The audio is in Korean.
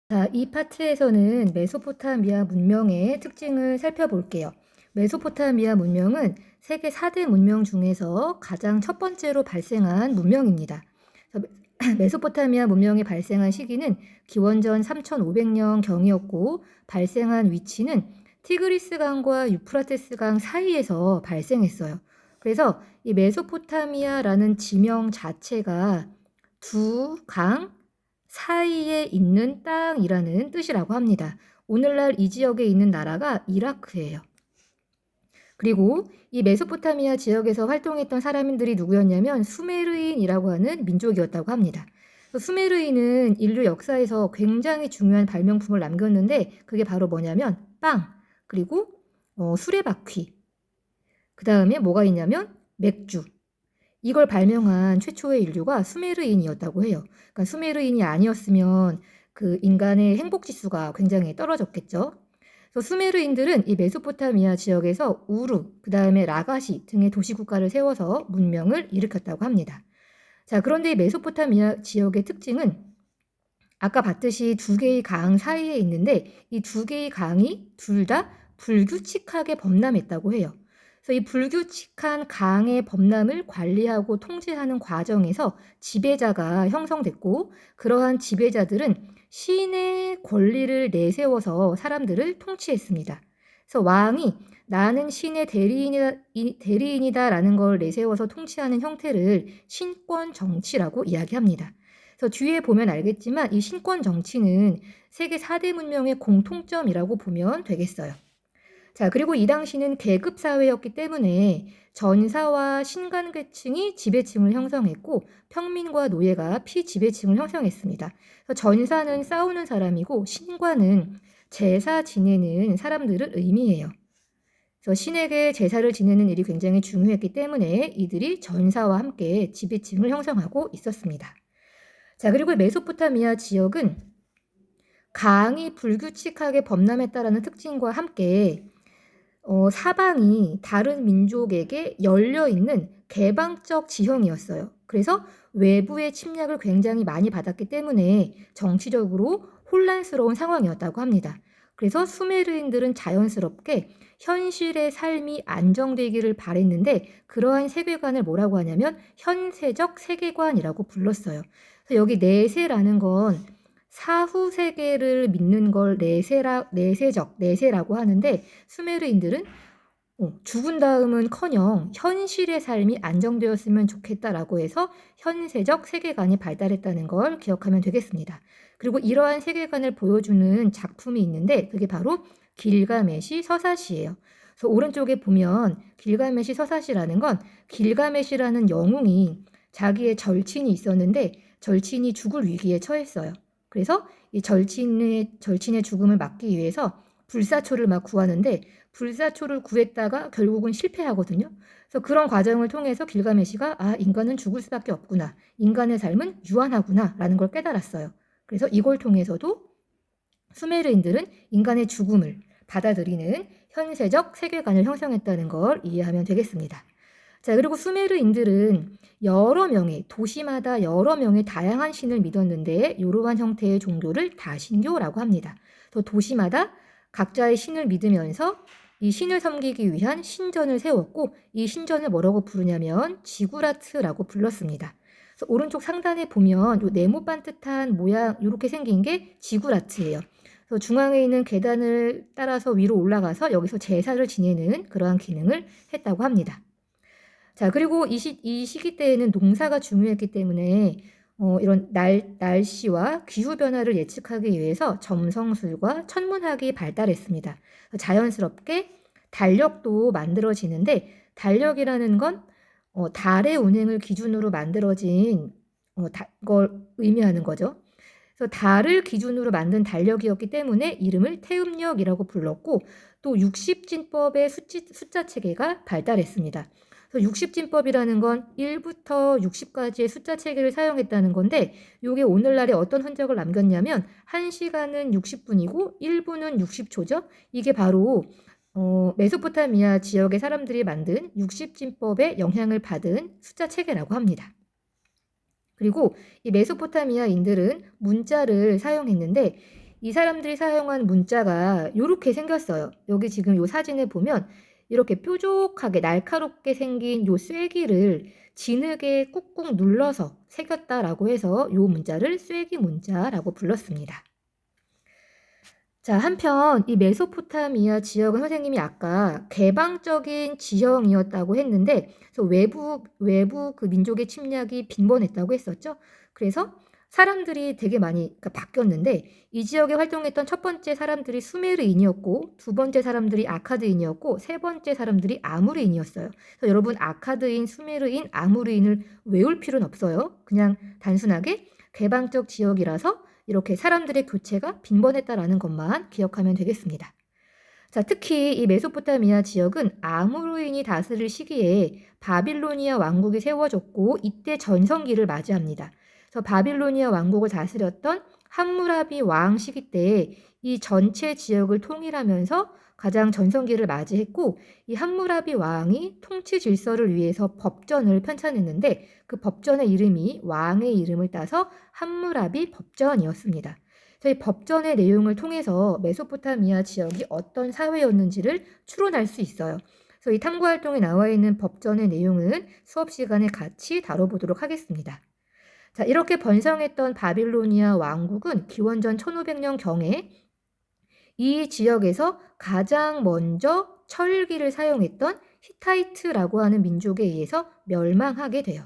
자, 이 파트에서는 메소포타미아 문명의 특징을 살펴볼게요. 메소포타미아 문명은 세계 4대 문명 중에서 가장 첫 번째로 발생한 문명입니다. 그래서 메소포타미아 문명이 발생한 시기는 기원전 3500년 경이었고 발생한 위치는 티그리스강과 유프라테스강 사이에서 발생했어요. 그래서 이 메소포타미아라는 지명 자체가 두 강 사이에 있는 땅이라는 뜻이라고 합니다. 오늘날 이 지역에 있는 나라가 이라크예요. 그리고 이 메소포타미아 지역에서 활동했던 사람들이 누구였냐면 수메르인이라고 하는 민족이었다고 합니다. 수메르인은 인류 역사에서 굉장히 중요한 발명품을 남겼는데 그게 바로 뭐냐면 빵, 그리고 수레바퀴, 그 다음에 뭐가 있냐면 맥주. 이걸 발명한 최초의 인류가 수메르인이었다고 해요. 그러니까 수메르인이 아니었으면 그 인간의 행복 지수가 굉장히 떨어졌겠죠. 그래서 수메르인들은 이 메소포타미아 지역에서 우르, 그 다음에 라가시 등의 도시국가를 세워서 문명을 일으켰다고 합니다. 자, 그런데 이 메소포타미아 지역의 특징은 아까 봤듯이 두 개의 강 사이에 있는데 이 두 개의 강이 둘 다 불규칙하게 범람했다고 해요. 그래서 이 불규칙한 강의 범람을 관리하고 통제하는 과정에서 지배자가 형성됐고 그러한 지배자들은 신의 권리를 내세워서 사람들을 통치했습니다. 그래서 왕이 나는 신의 대리인이다라는 걸 내세워서 통치하는 형태를 신권 정치라고 이야기합니다. 그래서 뒤에 보면 알겠지만 이 신권 정치는 세계 4대 문명의 공통점이라고 보면 되겠어요. 자, 그리고 이 당시는 계급 사회였기 때문에 전사와 신관계층이 지배층을 형성했고 평민과 노예가 피지배층을 형성했습니다. 그래서 전사는 싸우는 사람이고 신관은 제사 지내는 사람들을 의미해요. 그래서 신에게 제사를 지내는 일이 굉장히 중요했기 때문에 이들이 전사와 함께 지배층을 형성하고 있었습니다. 자, 그리고 메소포타미아 지역은 강이 불규칙하게 범람했다라는 특징과 함께 사방이 다른 민족에게 열려있는 개방적 지형이었어요. 그래서 외부의 침략을 굉장히 많이 받았기 때문에 정치적으로 혼란스러운 상황이었다고 합니다. 그래서 수메르인들은 자연스럽게 현실의 삶이 안정되기를 바랬는데 그러한 세계관을 뭐라고 하냐면 현세적 세계관이라고 불렀어요. 그래서 여기 내세라는 건 사후 세계를 믿는 걸 내세라고 하는데 수메르인들은 죽은 다음은커녕 현실의 삶이 안정되었으면 좋겠다라고 해서 현세적 세계관이 발달했다는 걸 기억하면 되겠습니다. 그리고 이러한 세계관을 보여주는 작품이 있는데 그게 바로 길가메시 서사시예요. 그래서 오른쪽에 보면 길가메시 서사시라는 건 길가메시라는 영웅이 자기의 절친이 있었는데 절친이 죽을 위기에 처했어요. 그래서 이 절친의 죽음을 막기 위해서 불사초를 막 구하는데 불사초를 구했다가 결국은 실패하거든요. 그래서 그런 과정을 통해서 길가메시가 인간은 죽을 수밖에 없구나. 인간의 삶은 유한하구나라는 걸 깨달았어요. 그래서 이걸 통해서도 수메르인들은 인간의 죽음을 받아들이는 현세적 세계관을 형성했다는 걸 이해하면 되겠습니다. 자, 그리고 수메르인들은 여러 명의 도시마다 여러 명의 다양한 신을 믿었는데 이러한 형태의 종교를 다신교라고 합니다. 또 도시마다 각자의 신을 믿으면서 이 신을 섬기기 위한 신전을 세웠고 이 신전을 뭐라고 부르냐면 지구라트라고 불렀습니다. 그래서 오른쪽 상단에 보면 요 네모 반듯한 모양 이렇게 생긴 게 지구라트예요. 그래서 중앙에 있는 계단을 따라서 위로 올라가서 여기서 제사를 지내는 그러한 기능을 했다고 합니다. 자, 그리고 이 시기 때에는 농사가 중요했기 때문에 이런 날씨와 기후 변화를 예측하기 위해서 점성술과 천문학이 발달했습니다. 자연스럽게 달력도 만들어지는데 달력이라는 건 달의 운행을 기준으로 만들어진 걸 의미하는 거죠. 그래서 달을 기준으로 만든 달력이었기 때문에 이름을 태음력이라고 불렀고 또 60진법의 숫자 체계가 발달했습니다. 그래서 60진법이라는 건 1부터 60까지의 숫자 체계를 사용했다는 건데 이게 오늘날에 어떤 흔적을 남겼냐면 1시간은 60분이고 1분은 60초죠. 이게 바로 메소포타미아 지역의 사람들이 만든 60진법의 영향을 받은 숫자 체계라고 합니다. 그리고 이 메소포타미아인들은 문자를 사용했는데 이 사람들이 사용한 문자가 요렇게 생겼어요. 여기 지금 요 사진에 보면 이렇게 뾰족하게 날카롭게 생긴 요 쐐기를 진흙에 꾹꾹 눌러서 새겼다라고 해서 요 문자를 쐐기 문자라고 불렀습니다. 자, 한편 이 메소포타미아 지역은 선생님이 아까 개방적인 지형이었다고 했는데, 그래서 외부 그 민족의 침략이 빈번했다고 했었죠. 그래서 사람들이 되게 많이 그러니까 바뀌었는데, 이 지역에 활동했던 첫 번째 사람들이 수메르인이었고, 두 번째 사람들이 아카드인이었고, 세 번째 사람들이 아무르인이었어요. 그래서 여러분 아카드인, 수메르인, 아무르인을 외울 필요는 없어요. 그냥 단순하게 개방적 지역이라서 이렇게 사람들의 교체가 빈번했다라는 것만 기억하면 되겠습니다. 자, 특히 이 메소포타미아 지역은 아무르인이 다스릴 시기에 바빌로니아 왕국이 세워졌고 이때 전성기를 맞이합니다. 그래서 바빌로니아 왕국을 다스렸던 함무라비 왕 시기 때 이 전체 지역을 통일하면서 가장 전성기를 맞이했고, 이 함무라비 왕이 통치 질서를 위해서 법전을 편찬했는데 그 법전의 이름이 왕의 이름을 따서 함무라비 법전이었습니다. 저희 법전의 내용을 통해서 메소포타미아 지역이 어떤 사회였는지를 추론할 수 있어요. 그래서 이 탐구 활동에 나와 있는 법전의 내용은 수업 시간에 같이 다뤄보도록 하겠습니다. 자, 이렇게 번성했던 바빌로니아 왕국은 기원전 1500년경에 이 지역에서 가장 먼저 철기를 사용했던 히타이트라고 하는 민족에 의해서 멸망하게 돼요.